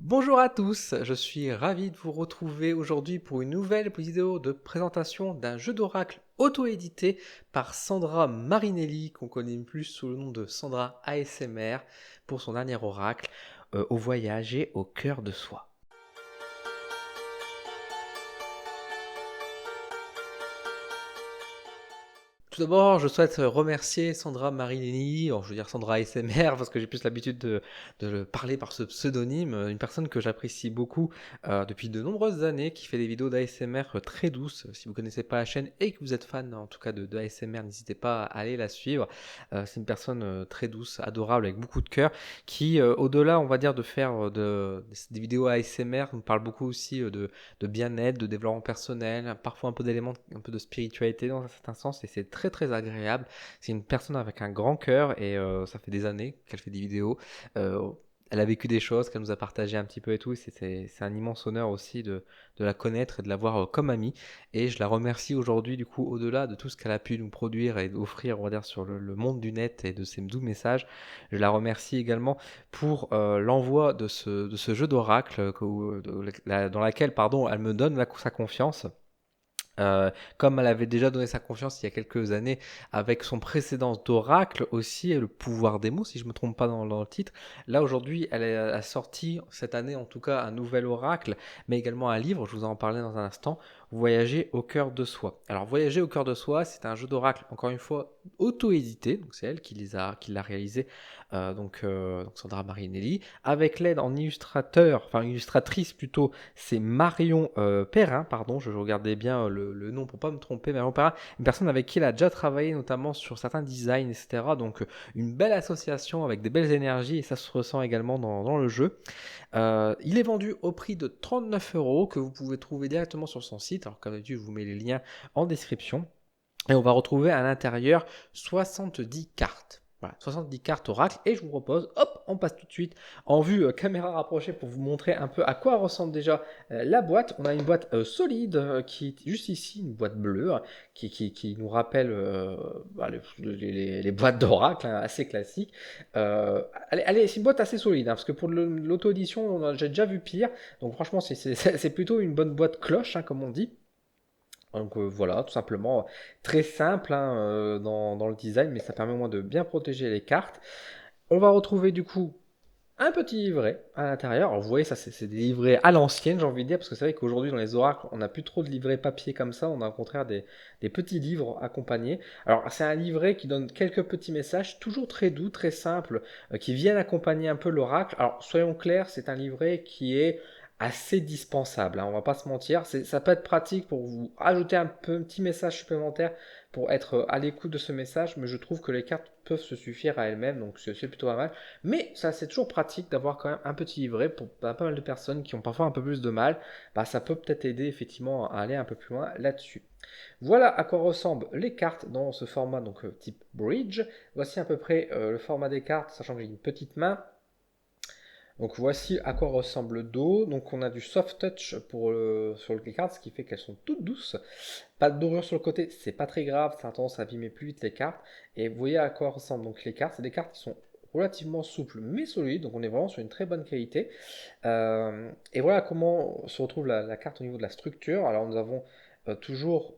Bonjour à tous, je suis ravi de vous retrouver aujourd'hui pour une nouvelle vidéo de présentation d'un jeu d'oracle auto-édité par Sandra Marinelli, qu'on connaît plus sous le nom de Sandra ASMR, pour son dernier oracle, Au voyager au cœur de soi. Tout d'abord, je souhaite remercier Sandra Marinelli, alors je veux dire Sandra ASMR parce que j'ai plus l'habitude de parler par ce pseudonyme, une personne que j'apprécie beaucoup depuis de nombreuses années, qui fait des vidéos d'ASMR très douces. Si vous ne connaissez pas la chaîne et que vous êtes fan en tout cas de ASMR, n'hésitez pas à aller la suivre. C'est une personne très douce, adorable, avec beaucoup de cœur, qui au-delà, on va dire, de faire des vidéos ASMR, nous parle beaucoup aussi de bien-être, de développement personnel, parfois un peu d'éléments, un peu de spiritualité dans un certain sens, et c'est très très agréable. C'est une personne avec un grand cœur, et ça fait des années qu'elle fait des vidéos. Euh, Elle a vécu des choses qu'elle nous a partagées un petit peu et tout, et c'est un immense honneur aussi de la connaître et de la voir comme amie. Et je la remercie aujourd'hui, du coup, au-delà de tout ce qu'elle a pu nous produire et offrir, on va dire, sur le monde du net et de ses doux messages. Je la remercie également pour l'envoi de ce jeu d'oracle dans laquelle pardon, elle me donne sa confiance. Comme elle avait déjà donné sa confiance il y a quelques années avec son précédent d'oracle aussi, et le pouvoir des mots, si je ne me trompe pas dans le titre. Là aujourd'hui, a sorti cette année en tout cas un nouvel oracle, mais également un livre, je vous en parlais dans un instant, Voyager au cœur de soi. Alors Voyager au cœur de soi, c'est un jeu d'oracle, encore une fois, auto-édité, donc c'est elle qui l'a réalisé, donc Sandra Marinelli, avec l'aide en illustrateur, enfin illustratrice plutôt, c'est Marion Perrin, pardon, je regardais bien le nom pour pas me tromper, Marion Perrin, une personne avec qui elle a déjà travaillé notamment sur certains designs, etc. Donc une belle association avec des belles énergies, et ça se ressent également dans le jeu. Il est vendu au prix de 39 € que vous pouvez trouver directement sur son site. Alors comme d'habitude, je vous mets les liens en description. Et on va retrouver à l'intérieur 70 cartes. Voilà, 70 cartes oracle. Et je vous propose, hop, on passe tout de suite en vue caméra rapprochée pour vous montrer un peu à quoi ressemble déjà la boîte. On a une boîte solide qui est juste ici, une boîte bleue, qui nous rappelle les boîtes d'oracle, hein, assez classiques. Allez, c'est une boîte assez solide, hein, parce que pour l'auto-édition, j'ai déjà vu pire. Donc franchement, c'est plutôt une bonne boîte cloche, hein, comme on dit. Donc voilà, tout simplement, très simple hein, dans le design, mais ça permet au moins de bien protéger les cartes. On va retrouver du coup un petit livret à l'intérieur. Alors vous voyez, ça c'est des livrets à l'ancienne, j'ai envie de dire, parce que c'est vrai qu'aujourd'hui dans les oracles, on n'a plus trop de livrets papier comme ça, on a au contraire des petits livres accompagnés. Alors c'est un livret qui donne quelques petits messages, toujours très doux, très simples, qui viennent accompagner un peu l'oracle. Alors soyons clairs, c'est un livret qui est assez dispensable, hein, on va pas se mentir. Ça peut être pratique pour vous ajouter un petit message supplémentaire pour être à l'écoute de ce message, mais je trouve que les cartes peuvent se suffire à elles-mêmes, donc c'est plutôt pas mal. Mais ça, c'est toujours pratique d'avoir quand même un petit livret pour pas mal de personnes qui ont parfois un peu plus de mal. Bah, ça peut peut-être aider effectivement à aller un peu plus loin là-dessus. Voilà à quoi ressemblent les cartes dans ce format donc type bridge. Voici à peu près le format des cartes, sachant que j'ai une petite main. Donc voici à quoi ressemble le dos. Donc on a du soft touch sur les cartes, ce qui fait qu'elles sont toutes douces. Pas de dorure sur le côté, c'est pas très grave, ça a tendance à abîmer plus vite les cartes. Et vous voyez à quoi ressemblent donc les cartes. C'est des cartes qui sont relativement souples mais solides, donc on est vraiment sur une très bonne qualité. Et voilà comment se retrouve la carte au niveau de la structure. Alors nous avons toujours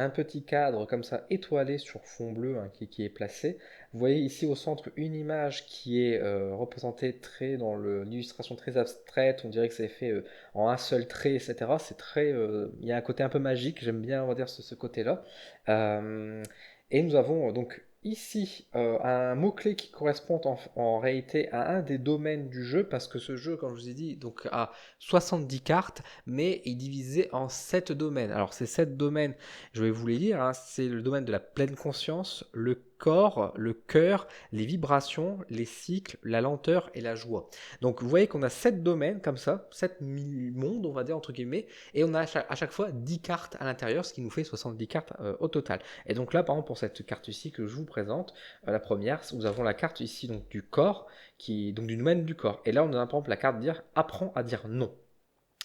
un petit cadre comme ça étoilé sur fond bleu hein, qui est placé. Vous voyez ici au centre une image qui est représentée très dans une illustration très abstraite. On dirait que c'est fait en un seul trait, etc. C'est très, il y a un côté un peu magique. J'aime bien, on va dire, ce côté-là. Et nous avons donc ici un mot-clé qui correspond en réalité à un des domaines du jeu, parce que ce jeu, comme je vous ai dit, donc a 70 cartes, mais est divisé en 7 domaines. Alors ces 7 domaines, je vais vous les lire, hein, c'est le domaine de la pleine conscience, le corps, le cœur, les vibrations, les cycles, la lenteur et la joie. Donc vous voyez qu'on a 7 domaines comme ça, 7 mondes on va dire entre guillemets, et on a à chaque fois 10 cartes à l'intérieur, ce qui nous fait 70 cartes au total. Et donc là par exemple pour cette carte ici que je vous présente, la première, nous avons la carte ici donc du corps, donc du domaine du corps. Et là on a par exemple la carte dire apprends à dire non.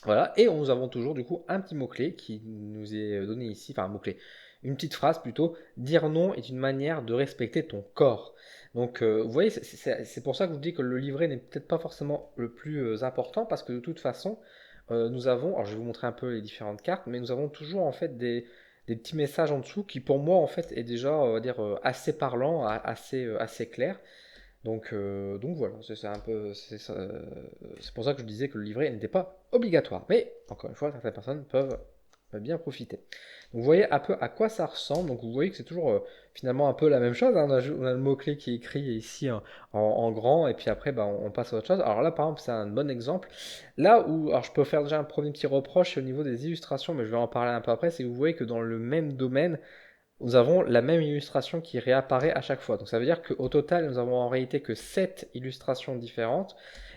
Voilà, et nous avons toujours du coup un petit mot-clé qui nous est donné ici, enfin un mot-clé, une petite phrase plutôt, dire non est une manière de respecter ton corps. Donc, vous voyez, c'est pour ça que je vous dis que le livret n'est peut-être pas forcément le plus important, parce que de toute façon, nous avons, alors je vais vous montrer un peu les différentes cartes, mais nous avons toujours en fait des petits messages en dessous qui pour moi en fait est déjà, on va dire, assez parlant, assez clair. Donc voilà, c'est un peu, c'est pour ça que je disais que le livret n'était pas obligatoire. Mais encore une fois, certaines personnes peuvent bien profiter. Donc vous voyez un peu à quoi ça ressemble. Donc vous voyez que c'est toujours finalement un peu la même chose, hein. On a le mot-clé qui est écrit ici en grand, et puis après bah, on passe à autre chose. Alors là par exemple c'est un bon exemple. Là où, alors je peux faire déjà un premier petit reproche au niveau des illustrations, mais je vais en parler un peu après, c'est que vous voyez que dans le même domaine, nous avons la même illustration qui réapparaît à chaque fois. Donc ça veut dire qu'au total, nous avons en réalité que 7 illustrations différentes,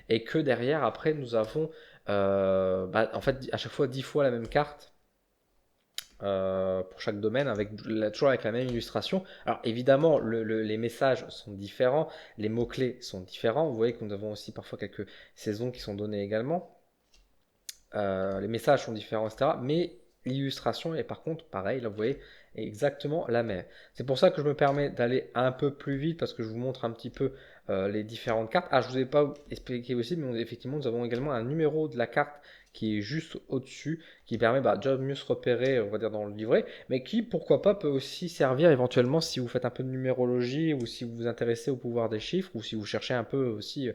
et que derrière, après, nous avons bah, en fait à chaque fois 10 fois la même carte pour chaque domaine, toujours avec la même illustration. Alors évidemment, les messages sont différents, les mots-clés sont différents. Vous voyez que nous avons aussi parfois quelques saisons qui sont données également. Les messages sont différents, etc. Mais l'illustration est par contre pareil, là vous voyez, est exactement la même. C'est pour ça que je me permets d'aller un peu plus vite, parce que je vous montre un petit peu les différentes cartes. Ah, je ne vous ai pas expliqué aussi, mais effectivement nous avons également un numéro de la carte qui est juste au-dessus, qui permet déjà de mieux se repérer, on va dire, dans le livret, mais qui, pourquoi pas, peut aussi servir éventuellement si vous faites un peu de numérologie, ou si vous vous intéressez au pouvoir des chiffres, ou si vous cherchez un peu aussi,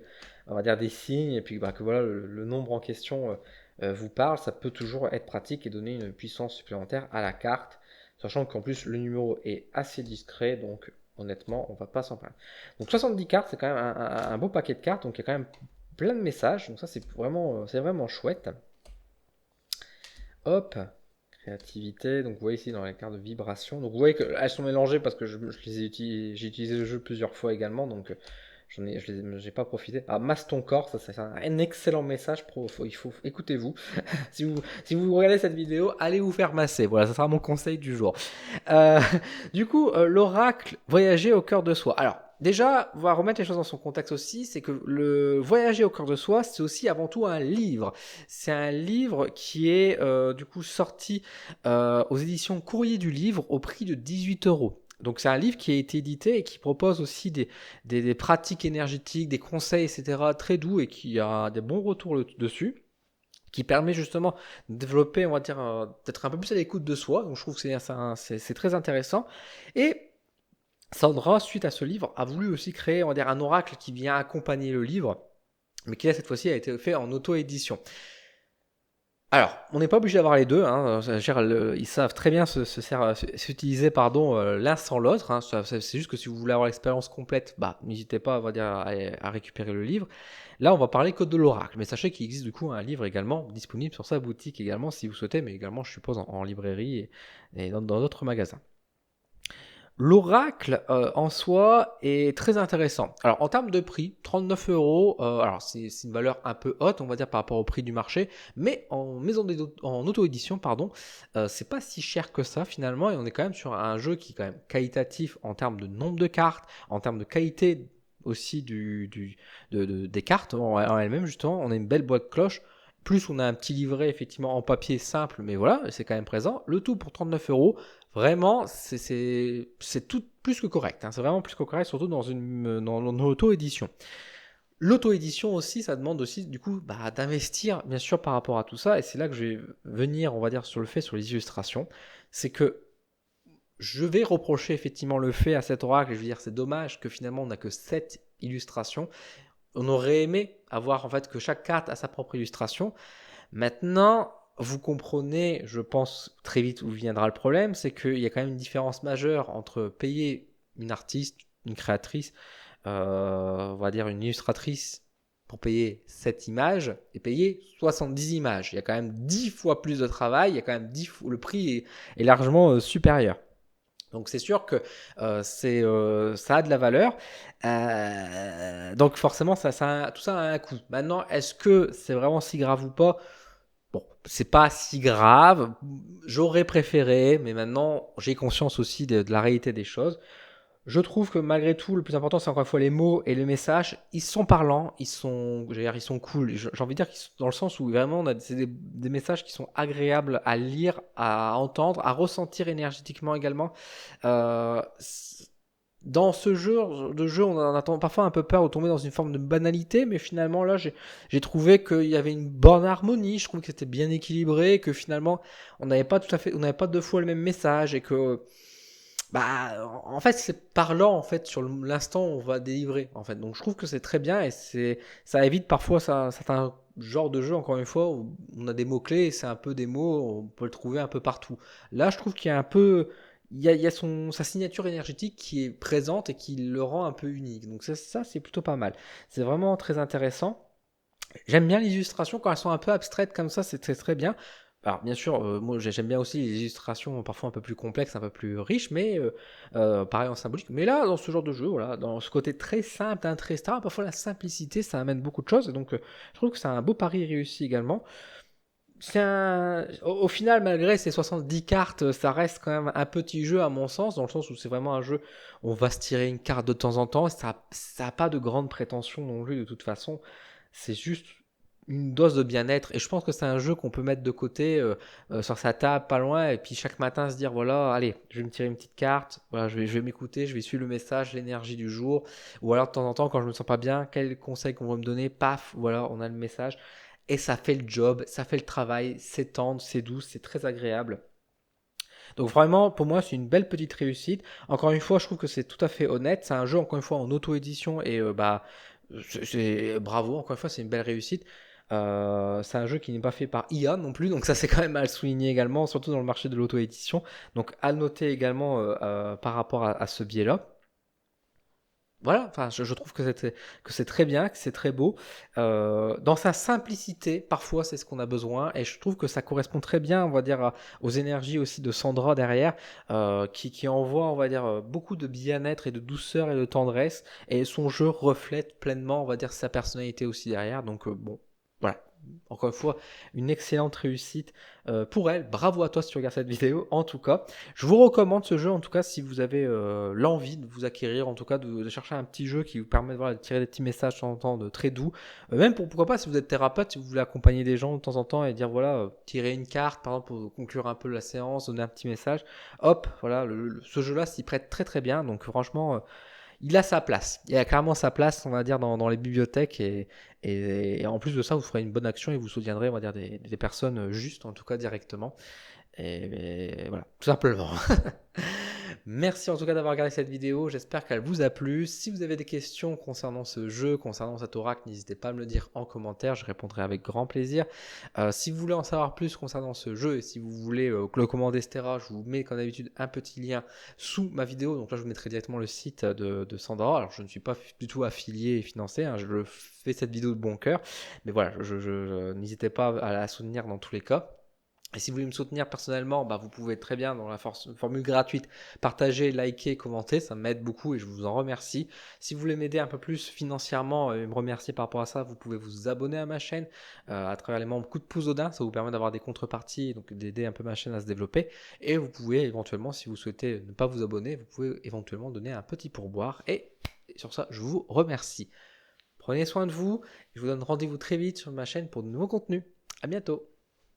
on va dire, des signes, et puis que voilà, le nombre en question vous parle, ça peut toujours être pratique et donner une puissance supplémentaire à la carte, sachant qu'en plus le numéro est assez discret, donc honnêtement on va pas s'en plaindre. Donc 70 cartes, c'est quand même un beau paquet de cartes, donc il y a quand même plein de messages, donc ça c'est vraiment chouette. Hop, créativité, donc vous voyez ici dans les cartes de vibration, donc vous voyez qu'elles sont mélangées parce que j'ai utilisé le jeu plusieurs fois également, donc je n'ai pas profité. Ah, masse ton corps, ça c'est un excellent message. Écoutez-vous. Si vous regardez cette vidéo, allez vous faire masser. Voilà, ça sera mon conseil du jour. Euh, du coup, l'oracle, voyager au cœur de soi. Alors, déjà, on va remettre les choses dans son contexte aussi. C'est que le voyager au cœur de soi, c'est aussi avant tout un livre. C'est un livre qui est du coup sorti aux éditions Courrier du Livre au prix de 18 €. Donc c'est un livre qui a été édité et qui propose aussi des pratiques énergétiques, des conseils, etc. très doux, et qui a des bons retours dessus, qui permet justement de développer, on va dire, d'être un peu plus à l'écoute de soi. Donc je trouve que c'est très intéressant. Et Sandra, suite à ce livre, a voulu aussi créer, on va dire, un oracle qui vient accompagner le livre, mais qui là cette fois-ci a été fait en auto-édition. Alors, on n'est pas obligé d'avoir les deux, hein. Ils savent très bien s'utiliser l'un sans l'autre, hein. C'est juste que si vous voulez avoir l'expérience complète, bah, n'hésitez pas, on va dire, à récupérer le livre. Là, on va parler que de l'oracle, mais sachez qu'il existe du coup un livre également disponible sur sa boutique également si vous souhaitez, mais également je suppose en librairie et dans d'autres magasins. L'oracle en soi est très intéressant. Alors en termes de prix, 39 €, alors c'est une valeur un peu haute, on va dire, par rapport au prix du marché, mais en auto-édition, pardon, c'est pas si cher que ça finalement, et on est quand même sur un jeu qui est quand même qualitatif en termes de nombre de cartes, en termes de qualité aussi des cartes en elles-mêmes. Justement, on a une belle boîte cloche. Plus on a un petit livret effectivement en papier simple, mais voilà, c'est quand même présent. Le tout pour 39 €. Vraiment, c'est tout plus que correct, hein. C'est vraiment plus que correct, surtout dans une auto-édition. L'auto-édition aussi, ça demande aussi du coup d'investir bien sûr par rapport à tout ça. Et c'est là que je vais venir, on va dire, sur les illustrations. C'est que je vais reprocher effectivement le fait à cet oracle, et je veux dire c'est dommage que finalement on n'a que 7 illustrations. On aurait aimé avoir en fait que chaque carte a sa propre illustration. Maintenant, vous comprenez, je pense très vite où viendra le problème, c'est qu'il y a quand même une différence majeure entre payer une artiste, une créatrice, on va dire une illustratrice, pour payer 7 images et payer 70 images. Il y a quand même 10 fois plus de travail, il y a quand même 10 fois, le prix est largement supérieur. Donc c'est sûr que ça a de la valeur. Donc forcément, tout ça a un coût. Maintenant, est-ce que c'est vraiment si grave ou pas? Bon, c'est pas si grave. J'aurais préféré, mais maintenant j'ai conscience aussi de la réalité des choses. Je trouve que malgré tout, le plus important, c'est encore une fois les mots et les messages. Ils sont parlants, j'allais dire, ils sont cool. J'ai envie de dire qu'ils sont dans le sens où vraiment, c'est des messages qui sont agréables à lire, à entendre, à ressentir énergétiquement également. Euh, c- Dans ce genre de jeu, on en a parfois un peu peur de tomber dans une forme de banalité, mais finalement là, j'ai trouvé qu'il y avait une bonne harmonie. Je trouve que c'était bien équilibré, que finalement, on n'avait pas deux fois le même message et que bah, en fait, c'est parlant en fait sur l'instant où on va délivrer en fait. Donc je trouve que c'est très bien et ça évite parfois certains genres de jeux encore une fois où on a des mots clés et c'est un peu des mots on peut le trouver un peu partout. Là, je trouve qu'il y a un peu il y a sa signature énergétique qui est présente et qui le rend un peu unique. Donc ça c'est plutôt pas mal. C'est vraiment très intéressant. J'aime bien les illustrations quand elles sont un peu abstraites comme ça, c'est très très bien. Alors bien sûr, moi j'aime bien aussi les illustrations parfois un peu plus complexes, un peu plus riches, mais pareil en symbolique. Mais là, dans ce genre de jeu, voilà, dans ce côté très simple, hein, très star, parfois la simplicité, ça amène beaucoup de choses. Et donc je trouve que c'est un beau pari réussi également. Au final, malgré ces 70 cartes, ça reste quand même un petit jeu à mon sens, dans le sens où c'est vraiment un jeu où on va se tirer une carte de temps en temps. Ça a pas de grandes prétentions non plus de toute façon. C'est juste une dose de bien-être. Et je pense que c'est un jeu qu'on peut mettre de côté sur sa table, pas loin, et puis chaque matin se dire, voilà, allez, je vais me tirer une petite carte, voilà, je vais m'écouter, je vais suivre le message, l'énergie du jour. Ou alors de temps en temps, quand je me sens pas bien, quel conseil qu'on va me donner, paf, voilà, on a le message. Et ça fait le job, ça fait le travail, c'est tendre, c'est doux, c'est très agréable. Donc vraiment, pour moi, c'est une belle petite réussite. Encore une fois, je trouve que c'est tout à fait honnête. C'est un jeu, encore une fois, en auto-édition et bravo, encore une fois, c'est une belle réussite. C'est un jeu qui n'est pas fait par IA non plus, donc ça c'est quand même à le souligner également, surtout dans le marché de l'auto-édition. Donc à le noter également par rapport à ce biais-là. Voilà, enfin, je trouve que c'est très bien, que c'est très beau. Dans sa simplicité, parfois, c'est ce qu'on a besoin. Et je trouve que ça correspond très bien, on va dire, aux énergies aussi de Sandra derrière, qui envoie, on va dire, beaucoup de bien-être et de douceur et de tendresse. Et son jeu reflète pleinement, on va dire, sa personnalité aussi derrière. Donc, bon, voilà. Encore une fois, une excellente réussite pour elle. Bravo à toi si tu regardes cette vidéo, en tout cas. Je vous recommande ce jeu en tout cas si vous avez l'envie de vous acquérir, en tout cas de chercher un petit jeu qui vous permet voilà, de tirer des petits messages de temps en temps de très doux. Même pourquoi pas si vous êtes thérapeute, si vous voulez accompagner des gens de temps en temps et dire voilà, tirer une carte par exemple pour conclure un peu la séance, donner un petit message. Hop, voilà, ce jeu-là s'y prête très très bien. Donc franchement, il a sa place. Il a clairement sa place, on va dire, dans les bibliothèques. Et en plus de ça, vous ferez une bonne action et vous soutiendrez, on va dire, des personnes justes, en tout cas directement. Et voilà, tout simplement. Merci en tout cas d'avoir regardé cette vidéo, j'espère qu'elle vous a plu. Si vous avez des questions concernant ce jeu, concernant cet oracle, n'hésitez pas à me le dire en commentaire, je répondrai avec grand plaisir. Si vous voulez en savoir plus concernant ce jeu et si vous voulez le commander, etc., je vous mets comme d'habitude un petit lien sous ma vidéo. Donc là, je vous mettrai directement le site de Sandra. Alors, je ne suis pas du tout affilié et financé, hein, je le fais cette vidéo de bon cœur. Mais voilà, n'hésitez pas à la soutenir dans tous les cas. Et si vous voulez me soutenir personnellement, bah vous pouvez très bien dans la formule gratuite partager, liker, commenter, ça m'aide beaucoup et je vous en remercie. Si vous voulez m'aider un peu plus financièrement et me remercier par rapport à ça, vous pouvez vous abonner à ma chaîne à travers les membres coup de pouce Odin, ça vous permet d'avoir des contreparties et donc d'aider un peu ma chaîne à se développer. Et vous pouvez éventuellement, si vous souhaitez ne pas vous abonner, vous pouvez éventuellement donner un petit pourboire. Et sur ça, je vous remercie. Prenez soin de vous, je vous donne rendez-vous très vite sur ma chaîne pour de nouveaux contenus. À bientôt.